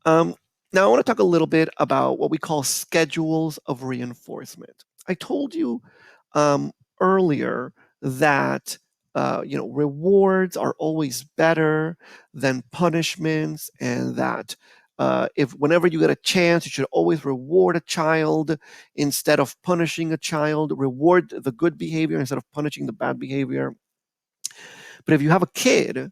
Um, Now, I want to talk a little bit about what we call schedules of reinforcement. I told you earlier that rewards are always better than punishments, and that if whenever you get a chance, you should always reward a child instead of punishing a child. Reward the good behavior instead of punishing the bad behavior. But if you have a kid,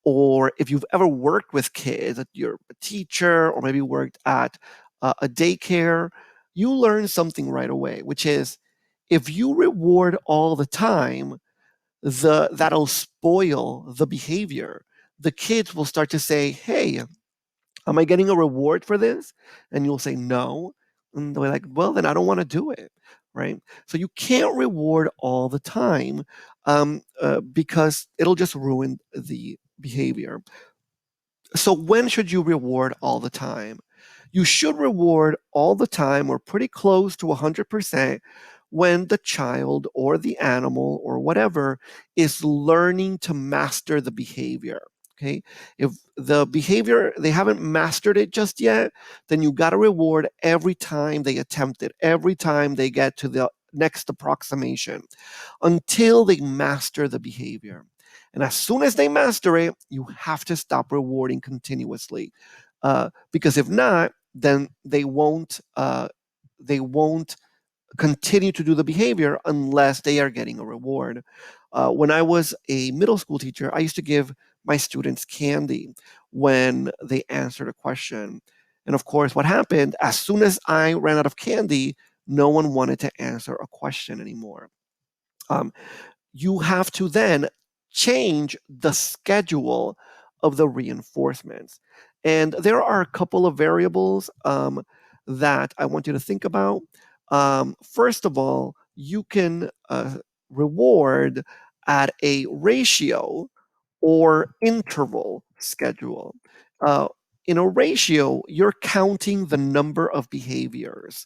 or if you've ever worked with kids, that you're a teacher or maybe worked at a daycare, you learn something right away, which is if you reward all the time, that'll spoil the behavior. The kids will start to say, "Hey, am I getting a reward for this?" And you'll say no. And they're like, "Well, then I don't want to do it." Right. So you can't reward all the time because it'll just ruin the behavior. So when should you reward all the time? You should reward all the time or pretty close to 100% when the child or the animal or whatever is learning to master the behavior. Okay. If the behavior, they haven't mastered it just yet, then you got to reward every time they attempt it, every time they get to the next approximation until they master the behavior. And as soon as they master it, you have to stop rewarding continuously, because if not, then they won't continue to do the behavior unless they are getting a reward. When I was a middle school teacher, I used to give my students candy when they answered a question. And of course, what happened as soon as I ran out of candy, no one wanted to answer a question anymore. Um, you have to then change the schedule of the reinforcements. And there are a couple of variables that I want you to think about. First of all, you can reward at a ratio or interval schedule. Uh, in a ratio, you're counting the number of behaviors,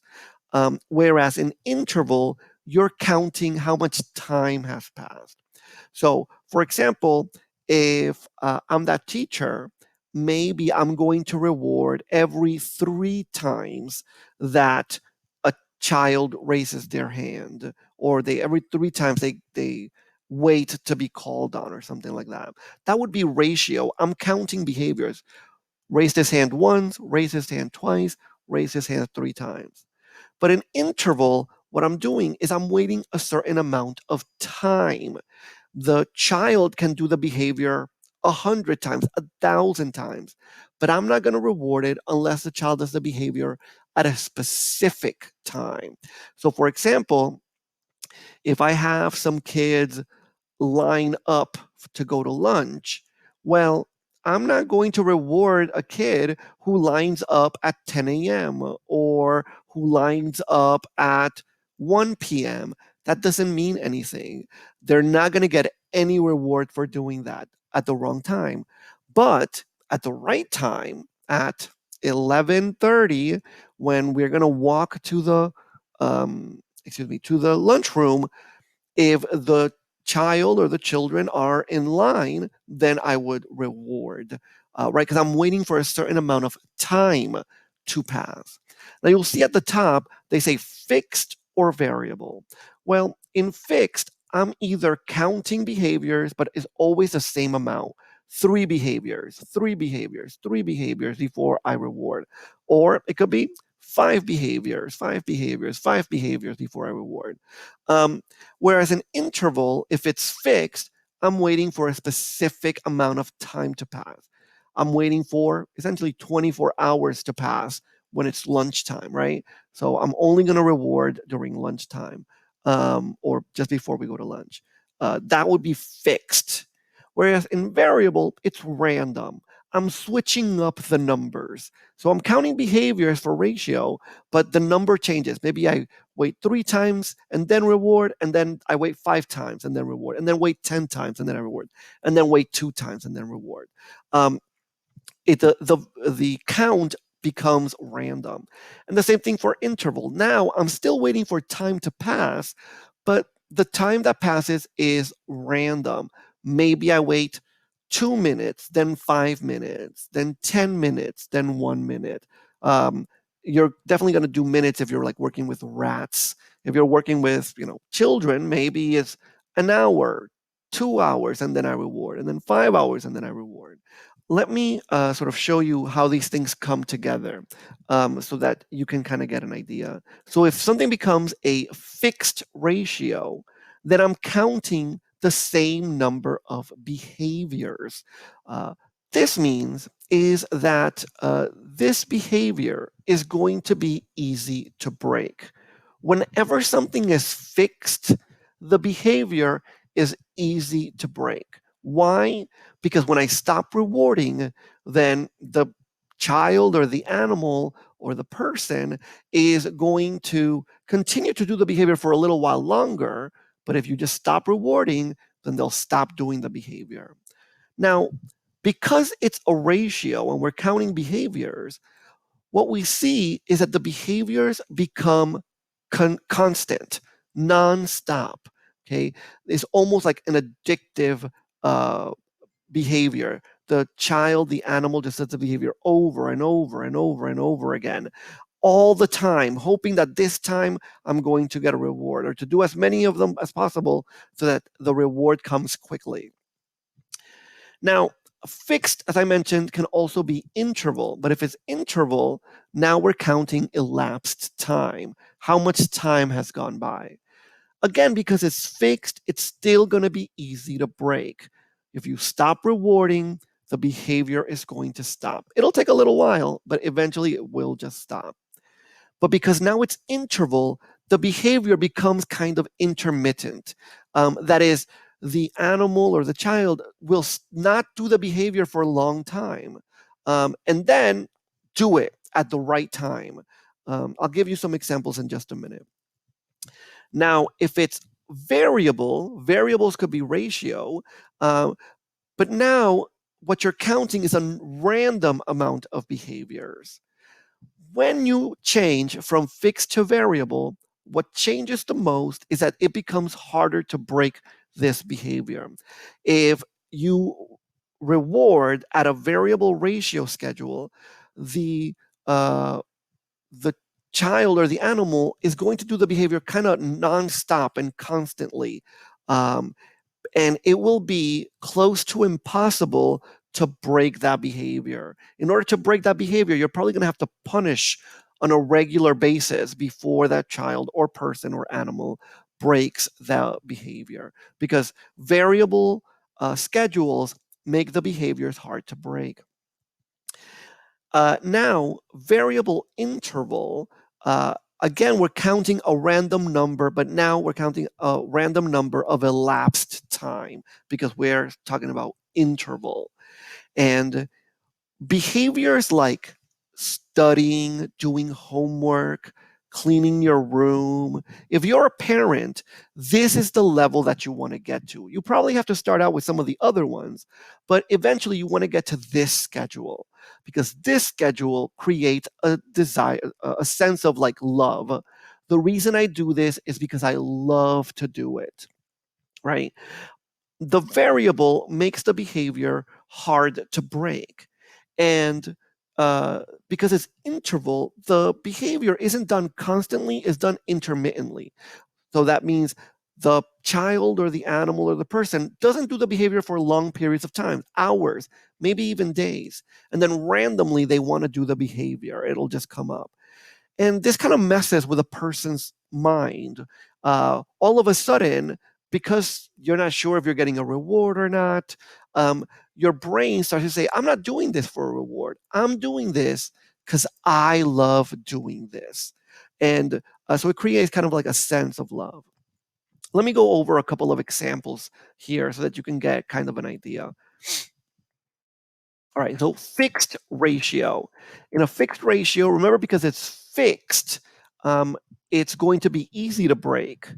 whereas in interval, you're counting how much time has passed. So, for example, if I'm that teacher, maybe I'm going to reward every 3 times that a child raises their hand, or they every 3 times they wait to be called on, or something like that. That would be ratio. I'm counting behaviors. Raise his hand once, raise his hand twice, raise his hand 3 times. But in interval, what I'm doing is I'm waiting a certain amount of time. The child can do the behavior 100 times, 1,000 times, but I'm not going to reward it unless the child does the behavior at a specific time. So, for example, if I have some kids line up to go to lunch, well, I'm not going to reward a kid who lines up at 10 a.m. or who lines up at 1 p.m. That doesn't mean anything. They're not going to get any reward for doing that at the wrong time. But at the right time, at 11:30, when we're going to walk to the to the lunchroom, if the child or the children are in line, then I would reward, right? Because I'm waiting for a certain amount of time to pass. Now you'll see at the top, they say fixed or variable. Well, in fixed, I'm either counting behaviors, but it's always the same amount. 3 behaviors, 3 behaviors, 3 behaviors before I reward. Or it could be 5 behaviors, 5 behaviors, 5 behaviors before I reward. Um, Whereas an interval, if it's fixed, I'm waiting for a specific amount of time to pass. I'm waiting for essentially 24 hours to pass when it's lunchtime, right? So I'm only going to reward during lunchtime, or just before we go to lunch. That would be fixed. Whereas in variable, it's random. I'm switching up the numbers. So I'm counting behaviors for ratio, but the number changes. Maybe I wait 3 times and then reward, and then I wait 5 times and then reward, and then wait 10 times and then I reward, and then wait 2 times and then reward. Um, the count becomes random. And the same thing for interval. Now I'm still waiting for time to pass, but the time that passes is random. Maybe I wait 2 minutes, then 5 minutes, then 10 minutes, then 1 minute. Um, you're definitely going to do minutes if you're like working with rats. If you're working with, children, maybe it's an hour, 2 hours, and then I reward, and then 5 hours, and then I reward. Let me sort of show you how these things come together, so that you can kind of get an idea. So if something becomes a fixed ratio, then I'm counting the same number of behaviors. Uh, this means is that this behavior is going to be easy to break. Whenever something is fixed, the behavior is easy to break. Why? Because when I stop rewarding, then the child or the animal or the person is going to continue to do the behavior for a little while longer. But if you just stop rewarding, then they'll stop doing the behavior. Now, because it's a ratio and we're counting behaviors, what we see is that the behaviors become constant, nonstop. Okay, it's almost like an addictive uh, behavior. The child, the animal just does the behavior over and over and over and over again, all the time, hoping that this time I'm going to get a reward, or to do as many of them as possible so that the reward comes quickly. Now, fixed, as I mentioned, can also be interval, but if it's interval, now we're counting elapsed time. How much time has gone by? Again, because it's fixed, it's still going to be easy to break. If you stop rewarding, the behavior is going to stop. It'll take a little while, but eventually it will just stop. But because now it's interval, the behavior becomes kind of intermittent. That is, the animal or the child will not do the behavior for a long time, and then do it at the right time. I'll give you some examples in just a minute. Now, if it's variable, variables could be ratio, but now what you're counting is a random amount of behaviors. When you change from fixed to variable, what changes the most is that it becomes harder to break this behavior. If you reward at a variable ratio schedule, the uh, the child or the animal is going to do the behavior kind of nonstop and constantly. Um, and it will be close to impossible to break that behavior. In order to break that behavior, you're probably going to have to punish on a regular basis before that child or person or animal breaks that behavior, because variable schedules make the behaviors hard to break. Now, variable interval, again, we're counting a random number, but now we're counting a random number of elapsed time because we're talking about interval. And behaviors like studying, doing homework, cleaning your room. If you're a parent, this is the level that you want to get to. You probably have to start out with some of the other ones, but eventually you want to get to this schedule, because this schedule creates a desire, a sense of like love. The reason I do this is because I love to do it, right? The variable makes the behavior hard to break. And because it's interval, the behavior isn't done constantly, it's done intermittently. So that means the child or the animal or the person doesn't do the behavior for long periods of time, hours, maybe even days. And then randomly they want to do the behavior. It'll just come up. And this kind of messes with a person's mind. All of a sudden, because you're not sure if you're getting a reward or not, your brain starts to say, I'm not doing this for a reward. I'm doing this because I love doing this. And so it creates kind of like a sense of love. Let me go over a couple of examples here so that you can get kind of an idea. All right, so fixed ratio. In a fixed ratio, remember, because it's fixed, it's going to be easy to break.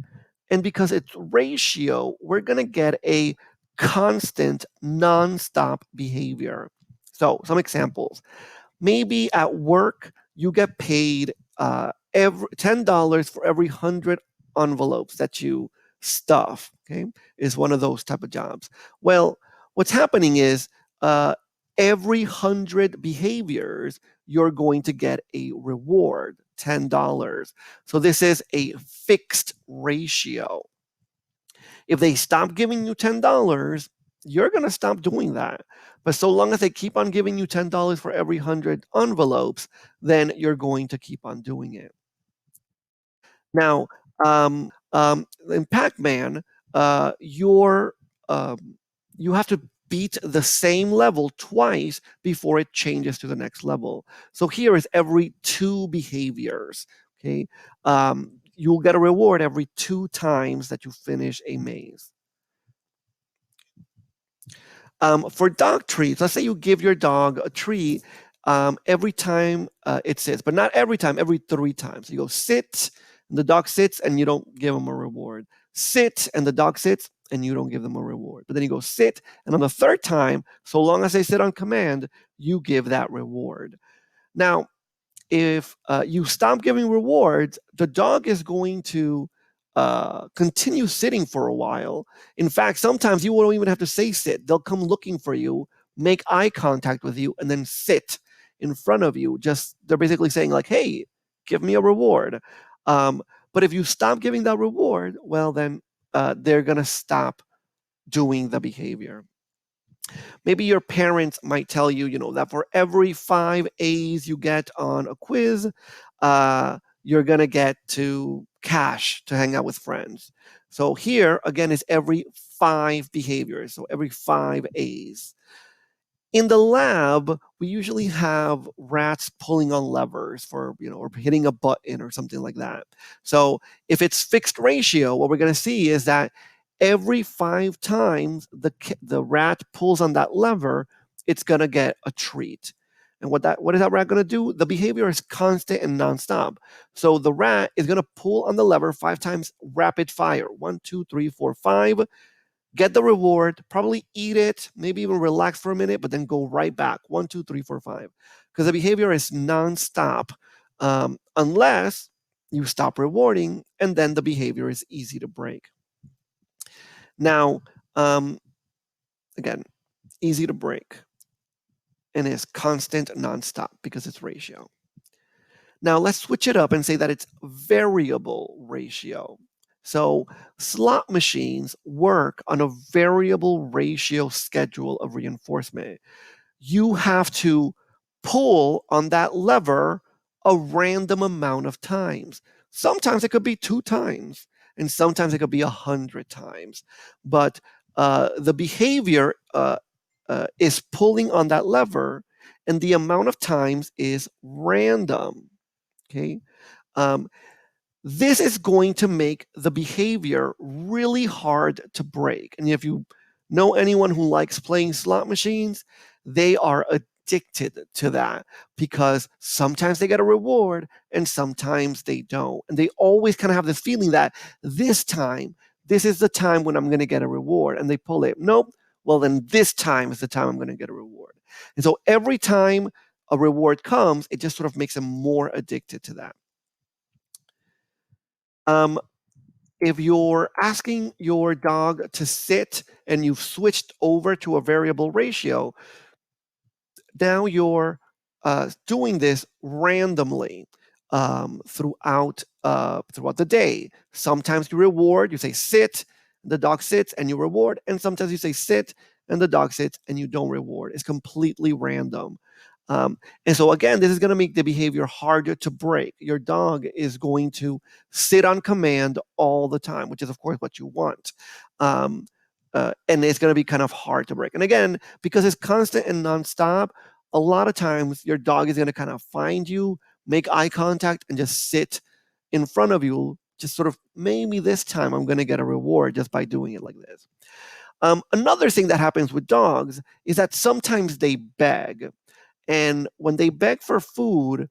And because it's ratio, we're going to get a constant, nonstop behavior. So, some examples. Maybe at work, you get paid every $10 for every 100 envelopes that you stuff. Okay, is one of those type of jobs. Well, What's happening is uh, every 100 behaviors, you're going to get a reward, $10. So this is a fixed ratio. If they stop giving you $10, you're going to stop doing that. But so long as they keep on giving you $10 for every 100 envelopes, then you're going to keep on doing it. Now, in Pac-Man, you're you have to beat the same level twice before it changes to the next level. So here is every 2 behaviors. Okay, you'll get a reward every 2 times that you finish a maze. For dog treats, let's say you give your dog a treat every time it sits, but not every time, every 3 times. You go sit, and the dog sits, and you don't give them a reward. Sit, and the dog sits, and you don't give them a reward. But then you go sit, and on the 3rd time, so long as they sit on command, you give that reward. Now, if you stop giving rewards, the dog is going to continue sitting for a while. In fact, sometimes you won't even have to say sit. They'll come looking for you, make eye contact with you, and then sit in front of you. Just they're basically saying like, "Hey, give me a reward." Um, but if you stop giving that reward, well, then they're gonna stop doing the behavior. Maybe your parents might tell you, that for every 5 A's you get on a quiz, you're going to get to cash to hang out with friends. So here, again, is every 5 behaviors. So every 5 A's. In the lab, we usually have rats pulling on levers for, or hitting a button or something like that. So if it's fixed ratio, what we're going to see is that every 5 times the rat pulls on that lever, it's going to get a treat. And what is that rat going to do? The behavior is constant and nonstop. So the rat is going to pull on the lever 5 times rapid fire. 1, 2, 3, 4, 5, get the reward, probably eat it, maybe even relax for a minute, but then go right back. 1, 2, 3, 4, 5. Because the behavior is nonstop, unless you stop rewarding, and then the behavior is easy to break. Now, again, easy to break and is constant nonstop because it's ratio. Now let's switch it up and say that it's variable ratio. So slot machines work on a variable ratio schedule of reinforcement. You have to pull on that lever a random amount of times. Sometimes it could be 2 times, and sometimes it could be 100 times. But the behavior is pulling on that lever, and the amount of times is random. Okay. Um, this is going to make the behavior really hard to break. And if you know anyone who likes playing slot machines, they are addicted to that because sometimes they get a reward and sometimes they don't. And they always kind of have this feeling that this time, this is the time when I'm going to get a reward. And they pull it. Nope. Well, then this time is the time I'm going to get a reward. And so every time a reward comes, it just sort of makes them more addicted to that. Um, if you're asking your dog to sit and you've switched over to a variable ratio, now you're doing this randomly throughout the day. Sometimes you reward, you say sit, the dog sits and you reward, and sometimes you say sit and the dog sits and you don't reward. It's completely random. And so again, this is going to make the behavior harder to break. Your dog is going to sit on command all the time, which is of course what you want. And it's going to be kind of hard to break. And again, because it's constant and nonstop, a lot of times your dog is going to kind of find you, make eye contact, and just sit in front of you. Just sort of, maybe this time I'm going to get a reward just by doing it like this. Another thing that happens with dogs is that sometimes they beg. And when they beg for food,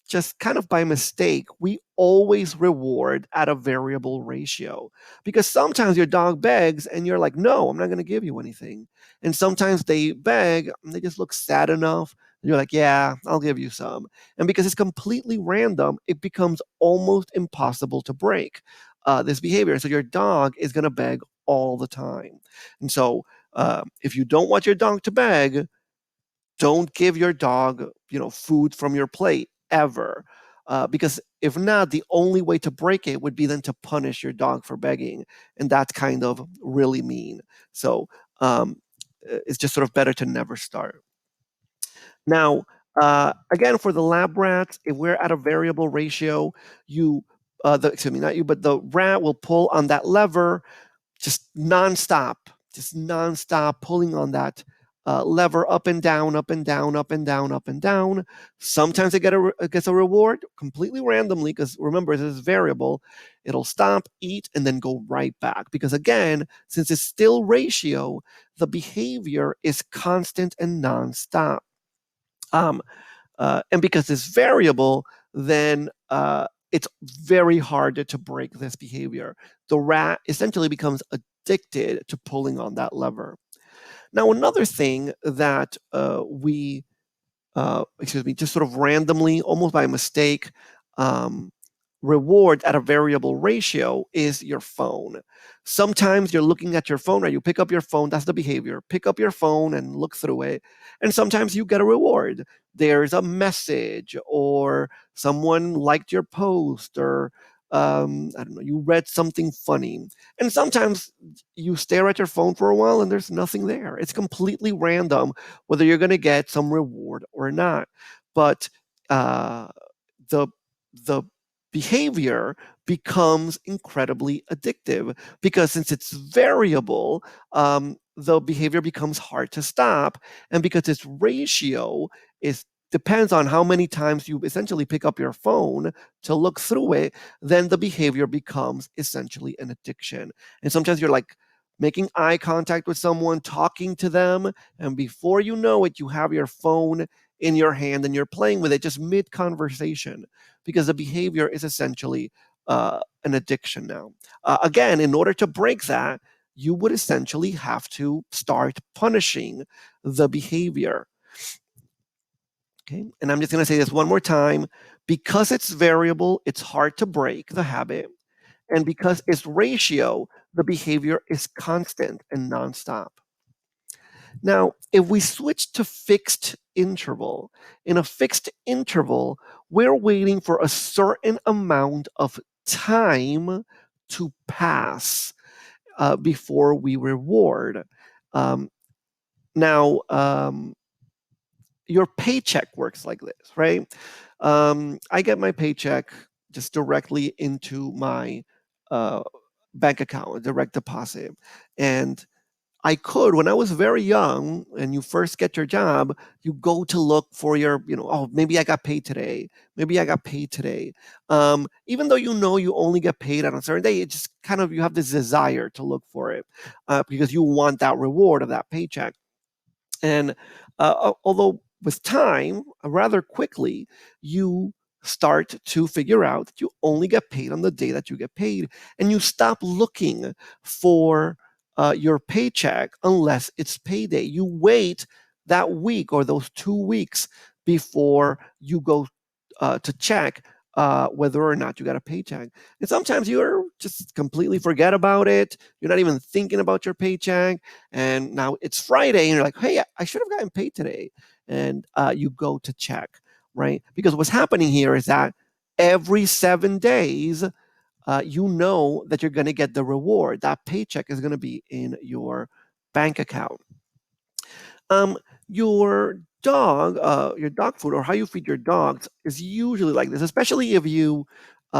just kind of by mistake, we always reward at a variable ratio. Because sometimes your dog begs and you're like, no, I'm not going to give you anything. And sometimes they beg and they just look sad enough. And you're like, yeah, I'll give you some. And because it's completely random, it becomes almost impossible to break this behavior. So your dog is going to beg all the time. And so If you don't want your dog to beg, don't give your dog, food from your plate ever. Because if not, the only way to break it would be then to punish your dog for begging, and that's kind of really mean. So it's just sort of better to never start. Now, again, for the lab rats, if we're at a variable ratio, excuse me, not you, but the rat will pull on that lever just nonstop pulling on that lever up and down, up and down, up and down, up and down. Sometimes it gets a reward completely randomly because remember, this is variable. It'll stop, eat, and then go right back. Because again, since it's still ratio, the behavior is constant and nonstop. And because it's variable, then it's very hard to break this behavior. The rat essentially becomes addicted to pulling on that lever. Now, another thing that just sort of randomly, almost by mistake, um, reward at a variable ratio is your phone. Sometimes you're looking at your phone, right? You pick up your phone, that's the behavior. Pick up your phone and look through it. And sometimes you get a reward. There's a message, or someone liked your post, or I don't know, you read something funny. And sometimes you stare at your phone for a while and there's nothing there. It's completely random whether you're going to get some reward or not. But uh, the the behavior becomes incredibly addictive because since it's variable, the behavior becomes hard to stop, and because its ratio is depends on how many times you essentially pick up your phone to look through it, then the behavior becomes essentially an addiction. And sometimes you're like making eye contact with someone, talking to them, and before you know it, you have your phone in your hand and you're playing with it just mid conversation because the behavior is essentially an addiction now. Again, in order to break that, you would essentially have to start punishing the behavior. Okay, and I'm just going to say this one more time. Because it's variable, it's hard to break the habit. And because it's ratio, the behavior is constant and nonstop. Now, if we switch to fixed interval, in a fixed interval, we're waiting for a certain amount of time to pass before we reward. Um, now, your paycheck works like this, right? I get my paycheck just directly into my uh, bank account, a direct deposit. And I could, when I was very young and you first get your job, you go to look for your, oh, maybe I got paid today. Maybe I got paid today. Even though you only get paid on a certain day, it just kind of, you have this desire to look for it because you want that reward of that paycheck. And although with time, rather quickly, you start to figure out that you only get paid on the day that you get paid, and you stop looking for your paycheck unless it's payday. You wait that week or those 2 weeks before you go to check whether or not you got a paycheck. And sometimes you're just completely forget about it. You're not even thinking about your paycheck. And now it's Friday and you're like, hey, I should have gotten paid today. And you go to check, right? Because what's happening here is that every 7 days, you know that you're going to get the reward. That paycheck is going to be in your bank account. Um, your dog food, or how you feed your dogs, is usually like this, especially if you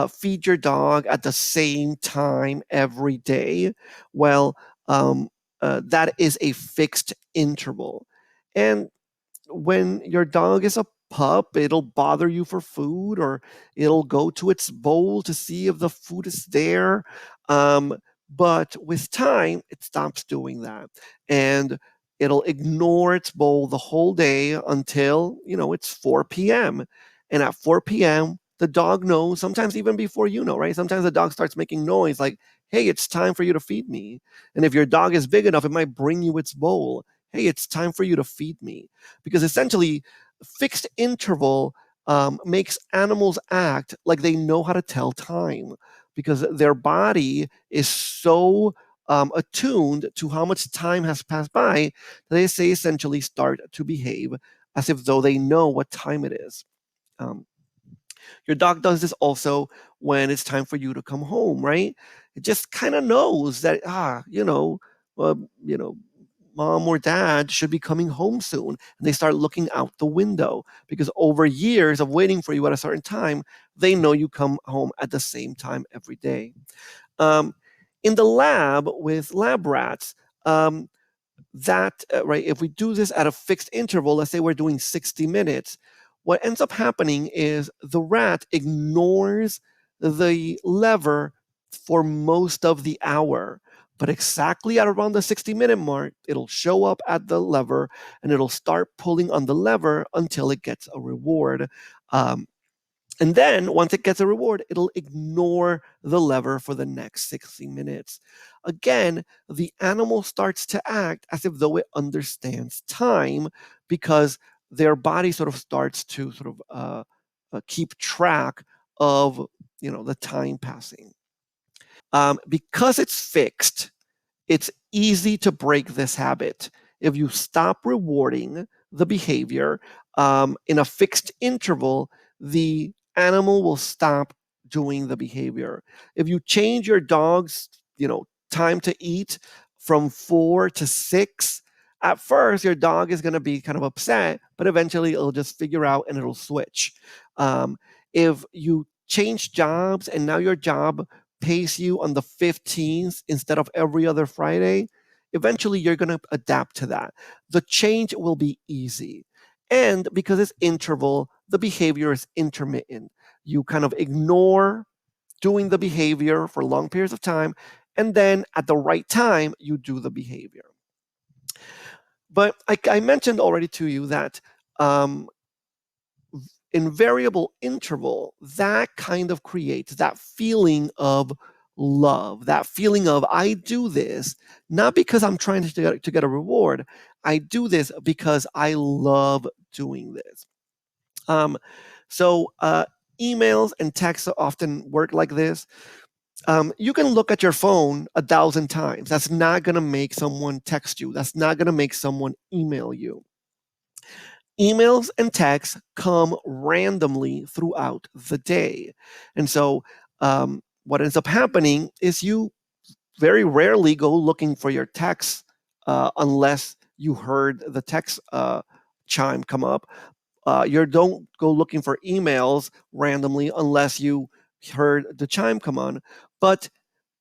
feed your dog at the same time every day. Well, that is a fixed interval. And when your dog is a pup, it'll bother you for food, or it'll go to its bowl to see if the food is there. Um, but with time, it stops doing that. And it'll ignore its bowl the whole day until, it's 4 p.m. And at 4 p.m., the dog knows, sometimes even before you know, right? Sometimes the dog starts making noise like, hey, it's time for you to feed me. And if your dog is big enough, it might bring you its bowl. Hey, it's time for you to feed me. Because essentially, fixed interval makes animals act like they know how to tell time because their body is so attuned to how much time has passed by, they say essentially start to behave as if though they know what time it is. Um, your dog does this also when it's time for you to come home, right? It just kind of knows that, uh, you know, mom or dad should be coming home soon. And they start looking out the window because over years of waiting for you at a certain time, they know you come home at the same time every day. Um, in the lab with lab rats, that right, if we do this at a fixed interval, let's say we're doing 60 minutes, what ends up happening is the rat ignores the lever for most of the hour, but exactly at around the 60-minute mark it'll show up at the lever and it'll start pulling on the lever until it gets a reward. Um, and then once it gets a reward, it'll ignore the lever for the next 60 minutes. Again, the animal starts to act as if though it understands time because their body sort of starts to sort of keep track of the time passing. Because it's fixed, it's easy to break this habit. If you stop rewarding the behavior in a fixed interval, the animal will stop doing the behavior. If you change your dog's, time to eat from 4 to 6, at first your dog is going to be kind of upset, but eventually it'll just figure out and it'll switch. If you change jobs and now your job pays you on the 15th instead of every other Friday, eventually you're going to adapt to that. The change will be easy. And because it's interval, the behavior is intermittent. You kind of ignore doing the behavior for long periods of time, and then at the right time, you do the behavior. But I mentioned already to you that in variable interval, that kind of creates that feeling of love, that feeling of I do this not because I'm trying to get a reward. I do this because I love doing this. Um, so emails and texts often work like this. You can look at your phone 1,000 times. That's not going to make someone text you. That's not going to make someone email you. Emails and texts come randomly throughout the day. And so what ends up happening is you very rarely go looking for your text unless you heard the text chime come up. You don't go looking for emails randomly unless you heard the chime come on. But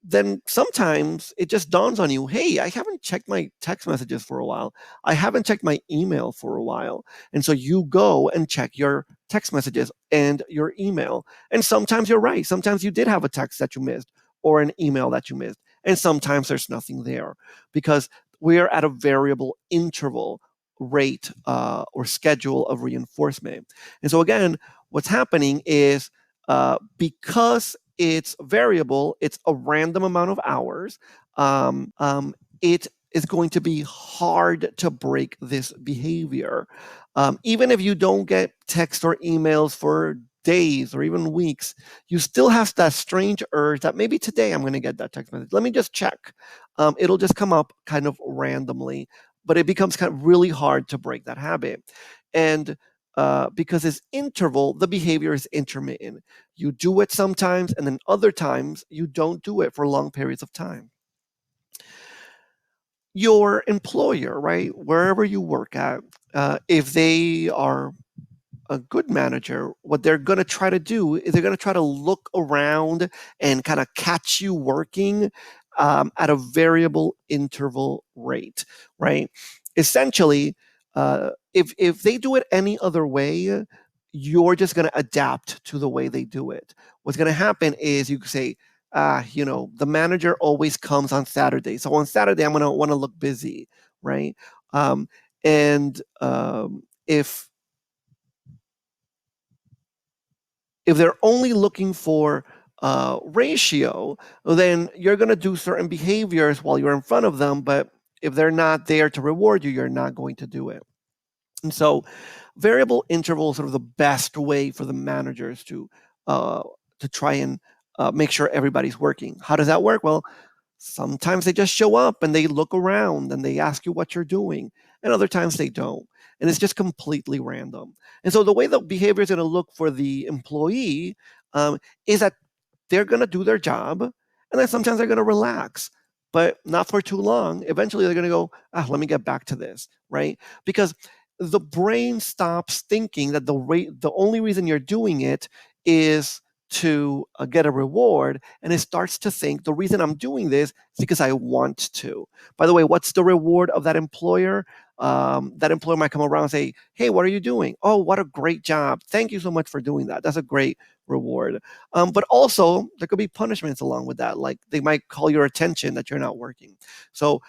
then sometimes it just dawns on you, hey, I haven't checked my text messages for a while. I haven't checked my email for a while. And so you go and check your text messages and your email. And sometimes you're right. Sometimes you did have a text that you missed or an email that you missed. And sometimes there's nothing there because we are at a variable interval rate or schedule of reinforcement. And so again, what's happening is because it's variable, it's a random amount of hours. It is going to be hard to break this behavior. Even if you don't get text or emails for days or even weeks, you still have that strange urge that maybe today I'm going to get that text message. Let me just check. It'll just come up kind of randomly, but it becomes kind of really hard to break that habit. And because it's interval, the behavior is intermittent. You do it sometimes, and then other times you don't do it for long periods of time. Your employer, right, wherever you work at, if they are a good manager, what they're going to try to do is they're going to try to look around and kind of catch you working at a variable interval rate, right? Essentially, if they do it any other way, you're just going to adapt to the way they do it. What's going to happen is you say, the manager always comes on Saturday. So on Saturday, I'm going to want to look busy, right? And if they're only looking for ratio, then you're going to do certain behaviors while you're in front of them. But if they're not there to reward you, you're not going to do it. And so variable interval is sort of the best way for the managers to try and make sure everybody's working. How does that work? Well, Sometimes they just show up and they look around and they ask you what you're doing, and other times they don't. And it's just completely random. And so the way the behavior is going to look for the employee is that they're going to do their job, and then sometimes they're going to relax, but not for too long. Eventually they're going to go, let me get back to this, right? Because the brain stops thinking that the only reason you're doing it is to get a reward, and it starts to think the reason I'm doing this is because I want to. By the way, what's the reward of that employer? That employer might come around and say, hey, what are you doing? Oh, what a great job, thank you so much for doing that. That's a great reward. But also there could be punishments along with that, like they might call your attention that you're not working. So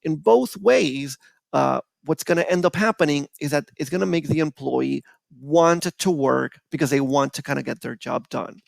in both ways, what's going to end up happening is that it's going to make the employee want to work because they want to kind of get their job done.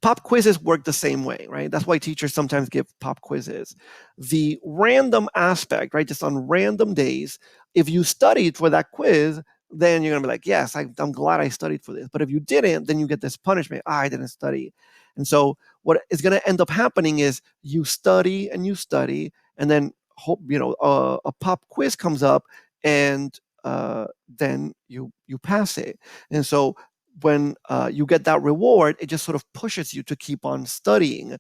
Pop quizzes work the same way, right? That's why teachers sometimes give pop quizzes. The random aspect, right? Just on random days, if you studied for that quiz, then you're going to be like, yes, I'm glad I studied for this. But if you didn't, then you get this punishment. I didn't study. And so what is going to end up happening is you study, and then hope, a pop quiz comes up, and then you pass it. And so when you get that reward, it just sort of pushes you to keep on studying.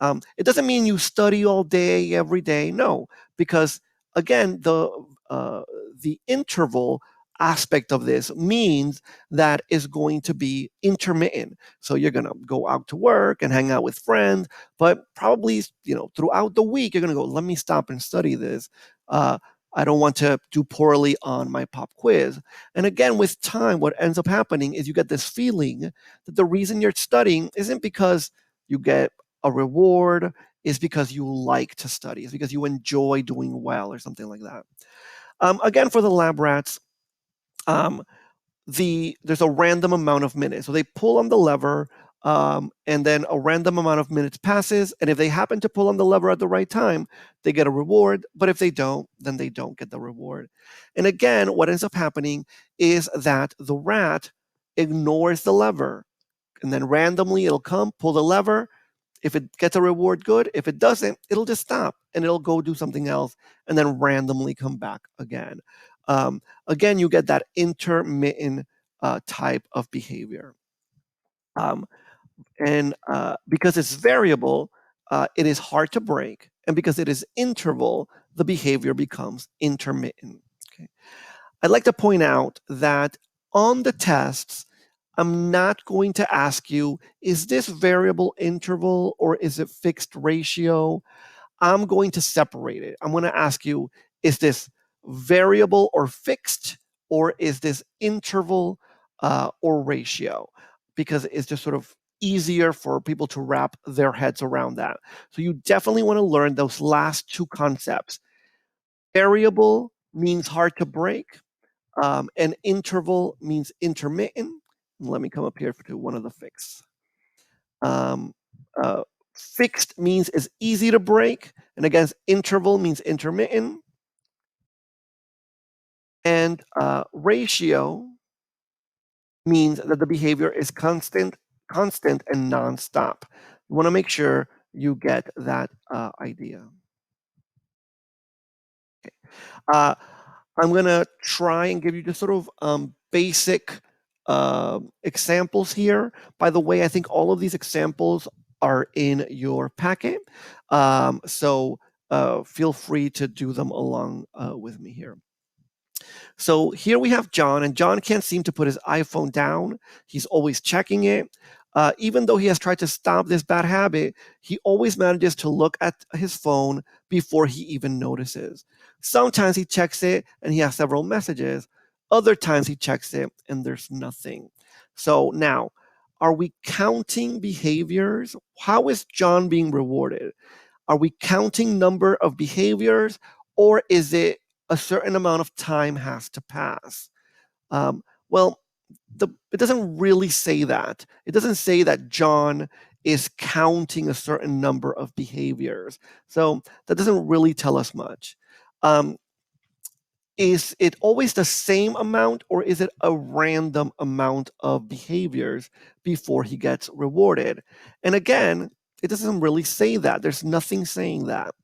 It doesn't mean you study all day, every day. No, because again, the interval aspect of this means that is going to be intermittent. So you're going to go out to work and hang out with friends, but probably throughout the week you're going to go, let me stop and study this. I don't want to do poorly on my pop quiz. And again, with time, what ends up happening is you get this feeling that the reason you're studying isn't because you get a reward, is because you like to study, it's because you enjoy doing well or something like that. Again, for the lab rats, um, there's a random amount of minutes. So they pull on the lever, and then a random amount of minutes passes. And if they happen to pull on the lever at the right time, they get a reward. But if they don't, then they don't get the reward. And again, what ends up happening is that the rat ignores the lever, and then randomly it'll come, pull the lever. If it gets a reward, good. If it doesn't, it'll just stop and it'll go do something else and then randomly come back again. Again, you get that intermittent type of behavior. Um, and because it's variable, it is hard to break. And because it is interval, the behavior becomes intermittent. Okay. I'd like to point out that on the tests, I'm not going to ask you, is this variable interval or is it fixed ratio? I'm going to separate it. I'm going to ask you, is this variable or fixed, or is this interval or ratio? Because it's just sort of easier for people to wrap their heads around that. So you definitely want to learn those last two concepts. Variable means hard to break, and interval means intermittent. Let me come up here to one of the fixed. Um, uh, Fixed means is easy to break, and again, interval means intermittent. And ratio means that the behavior is constant and nonstop. You want to make sure you get that idea. Uh, I'm going to try and give you just sort of basic examples here. By the way, I think all of these examples are in your packet. So feel free to do them along with me here. So here we have John, and John can't seem to put his iPhone down. He's always checking it. Even though he has tried to stop this bad habit, he always manages to look at his phone before he even notices. Sometimes he checks it and he has several messages. Other times he checks it and there's nothing. So now, are we counting behaviors? How is John being rewarded? Are we counting number of behaviors, or is it a certain amount of time has to pass? Well, it doesn't really say that. It doesn't say that John is counting a certain number of behaviors. So that doesn't really tell us much. Is it always the same amount, or is it a random amount of behaviors before he gets rewarded? And again, It doesn't really say that. There's nothing saying that.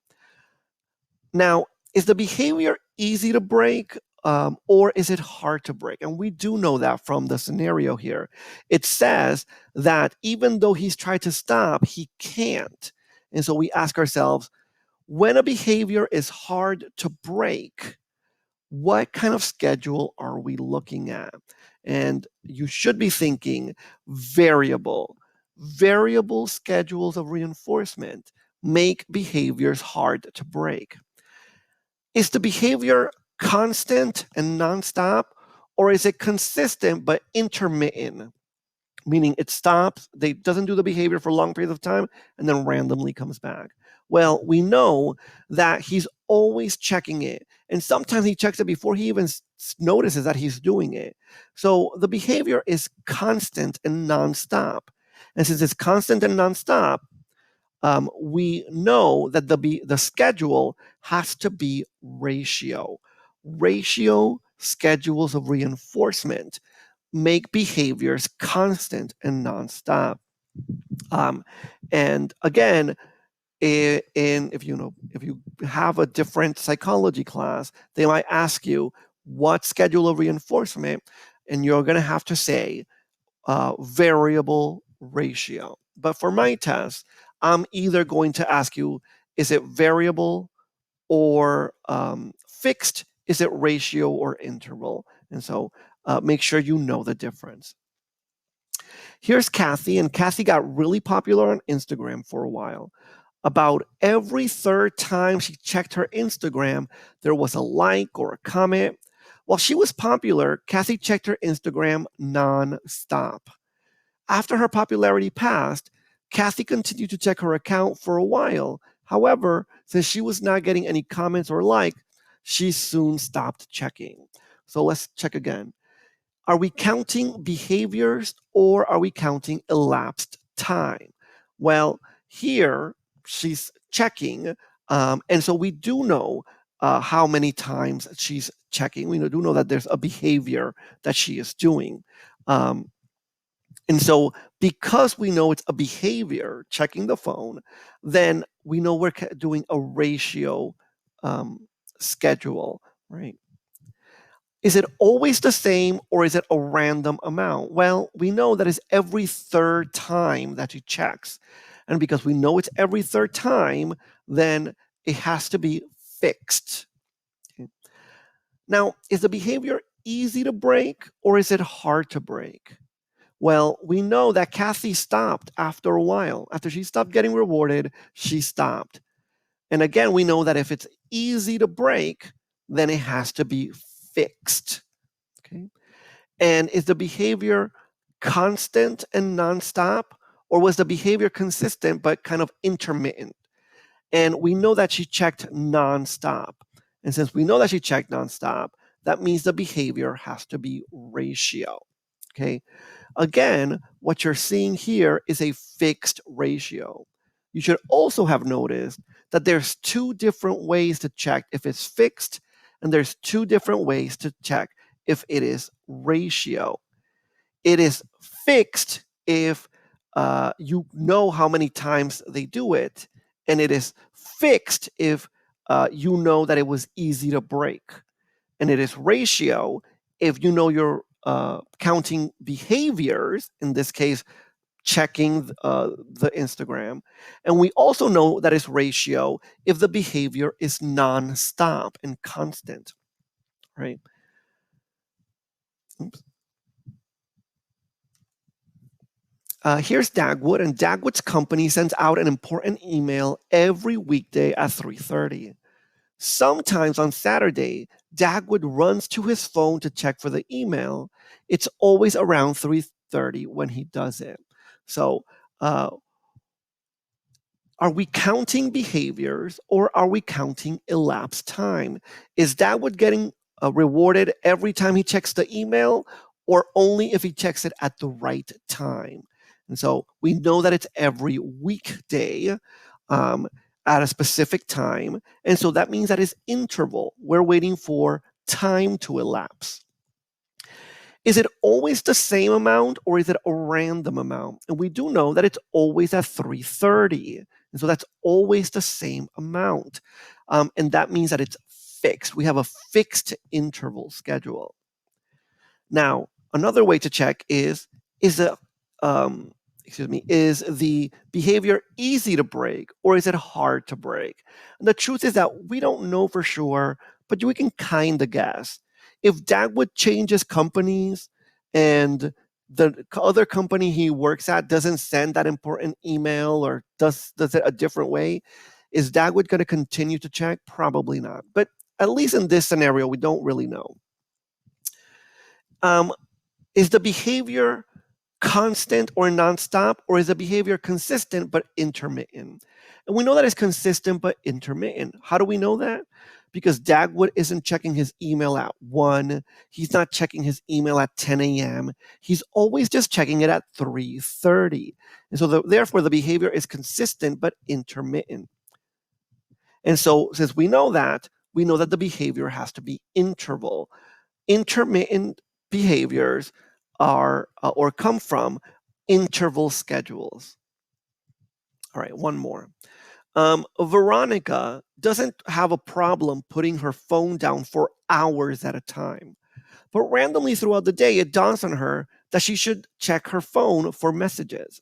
Now, is the behavior easy to break, or is it hard to break? And we do know that from the scenario here. It says that even though he's tried to stop, he can't. And so we ask ourselves, when a behavior is hard to break, what kind of schedule are we looking at? And you should be thinking variable. Variable schedules of reinforcement make behaviors hard to break. Is the behavior constant and nonstop, or is it consistent but intermittent? Meaning it stops, they doesn't do the behavior for long periods of time, and then randomly comes back. Well, we know that he's always checking it, and sometimes he checks it before he even notices that he's doing it. So the behavior is constant and nonstop. And since it's constant and nonstop, we know that the schedule has to be ratio. Ratio schedules of reinforcement make behaviors constant and nonstop. Um, and again, if you have a different psychology class, they might ask you what schedule of reinforcement, and you're going to have to say variable ratio. But for my test, I'm either going to ask you, is it variable or fixed? Is it ratio or interval? And so make sure you know the difference. Here's Kathy, and Kathy got really popular on Instagram for a while. About every third time she checked her Instagram, there was a like or a comment. While she was popular, Kathy checked her Instagram non-stop. After her popularity passed, Kathy continued to check her account for a while. However, since she was not getting any comments or likes, she soon stopped checking. So let's check again. Are we counting behaviors or are we counting elapsed time? Well, here she's checking, and so we do know how many times she's checking. We do know that there's a behavior that she is doing. Um, and so, because we know it's a behavior, checking the phone, then we know we're doing a ratio schedule, right? Is it always the same or is it a random amount? Well, we know that it's every third time that he checks. And because we know it's every third time, then it has to be fixed. Okay. Now, is the behavior easy to break or is it hard to break? Well, we know that Kathy stopped after a while. After she stopped getting rewarded, she stopped. And again, we know that if it's easy to break, then it has to be fixed. Okay. And is the behavior constant and nonstop, or was the behavior consistent but kind of intermittent? And we know that she checked nonstop. And since we know that she checked nonstop, that means the behavior has to be ratio. Okay. Again, what you're seeing here is a fixed ratio. You should also have noticed that there's two different ways to check if it's fixed, and there's two different ways to check if it is ratio. It is fixed if you know how many times they do it, and it is fixed if you know that it was easy to break. And it is ratio if you know you're counting behaviors, in this case, checking the Instagram. And we also know that it's ratio if the behavior is non-stop and constant, right? Oops. Here's Dagwood, and Dagwood's company sends out an important email every weekday at 3:30. Sometimes on Saturday, Dagwood runs to his phone to check for the email. It's always around 3:30 when he does it. So, uh, are we counting behaviors or are we counting elapsed time? Is Dagwood getting rewarded every time he checks the email or only if he checks it at the right time? And so we know that it's every weekday um, at a specific time. And so that means that it's interval. We're waiting for time to elapse. Is it always the same amount or is it a random amount? And we do know that it's always at 330. And so that's always the same amount. And that means that it's fixed. We have a fixed interval schedule. Now, another way to check is the um, is the behavior easy to break or is it hard to break? And the truth is that we don't know for sure, but we can kind of guess. If Dagwood changes companies and the other company he works at doesn't send that important email or does it a different way, is Dagwood going to continue to check? Probably not. But at least in this scenario, we don't really know. Um, is the behavior constant or nonstop, or is the behavior consistent but intermittent? And we know that it's consistent but intermittent. How do we know that? Because Dagwood isn't checking his email at 1. He's not checking his email at 10 a.m. He's always just checking it at 3:30. And so therefore the behavior is consistent but intermittent. And so since we know that the behavior has to be interval. Intermittent behaviors are or come from interval schedules. All right, one more. Veronica doesn't have a problem putting her phone down for hours at a time, but randomly throughout the day, it dawns on her that she should check her phone for messages.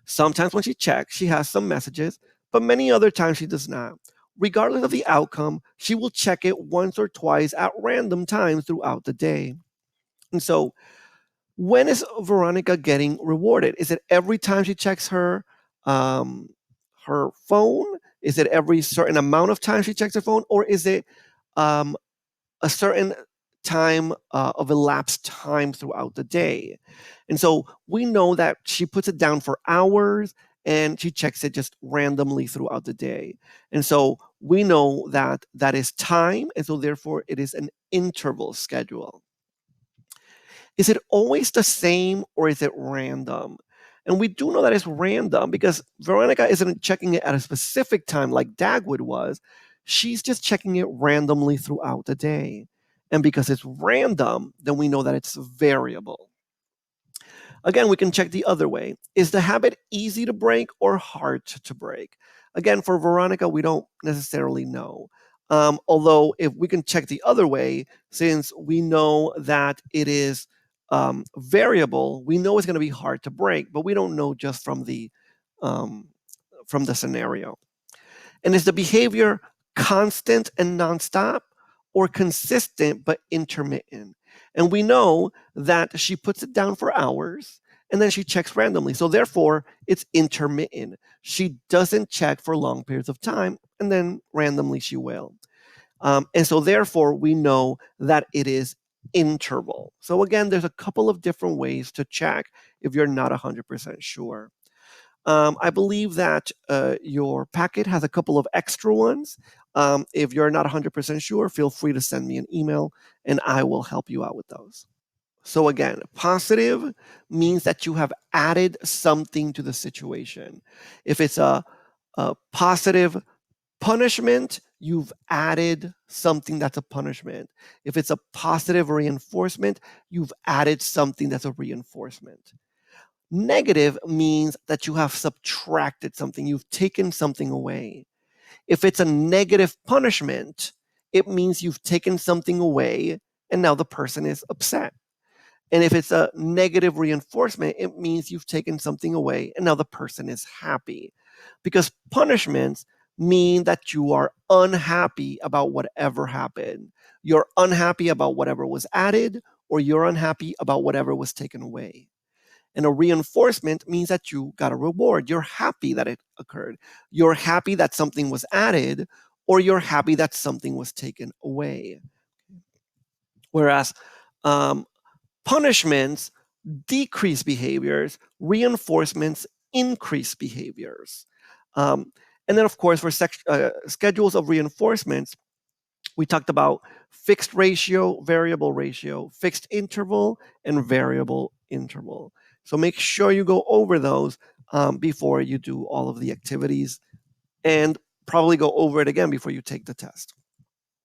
Sometimes when she checks, she has some messages, but many other times she does not. Regardless of the outcome, she will check it once or twice at random times throughout the day. And so, when is Veronica getting rewarded? Is it every time she checks um, her phone? Is it every certain amount of time she checks her phone, or is it um, a certain time of elapsed time throughout the day? And so we know that she puts it down for hours and she checks it just randomly throughout the day. And so we know that that is time, and so therefore it is an interval schedule. Is it always the same or is it random? And we do know that it's random because Veronica isn't checking it at a specific time like Dagwood was. She's just checking it randomly throughout the day. And because it's random, then we know that it's variable. Again, we can check the other way. Is the habit easy to break or hard to break? Again, for Veronica, we don't necessarily know. Although, if we can check the other way, since we know that it is variable, we know it's going to be hard to break, but we don't know just um, from the scenario. And is the behavior constant and nonstop or consistent but intermittent? And we know that she puts it down for hours and then she checks randomly. So therefore, it's intermittent. She doesn't check for long periods of time and then randomly she will. And so therefore, we know that it is interval. So again, there's a couple of different ways to check if you're not 100% sure. I believe that your packet has a couple of extra ones. If you're not 100% sure, feel free to send me an email and I will help you out with those. So, again, positive means that you have added something to the situation. If it's a positive punishment, you've added something that's a punishment. If it's a positive reinforcement, you've added something that's a reinforcement. Negative means that you have subtracted something, you've taken something away. If it's a negative punishment, it means you've taken something away and now the person is upset. And if it's a negative reinforcement, it means you've taken something away and now the person is happy. Because punishments mean that you are unhappy about whatever happened. You're unhappy about whatever was added, or you're unhappy about whatever was taken away. And a reinforcement means that you got a reward. You're happy that it occurred. You're happy that something was added, or you're happy that something was taken away. Whereas um, punishments decrease behaviors, reinforcements increase behaviors. Um, and then, of course, for schedules of reinforcements, we talked about fixed ratio, variable ratio, fixed interval, and variable interval. So make sure you go over those before you do all of the activities and probably go over it again before you take the test.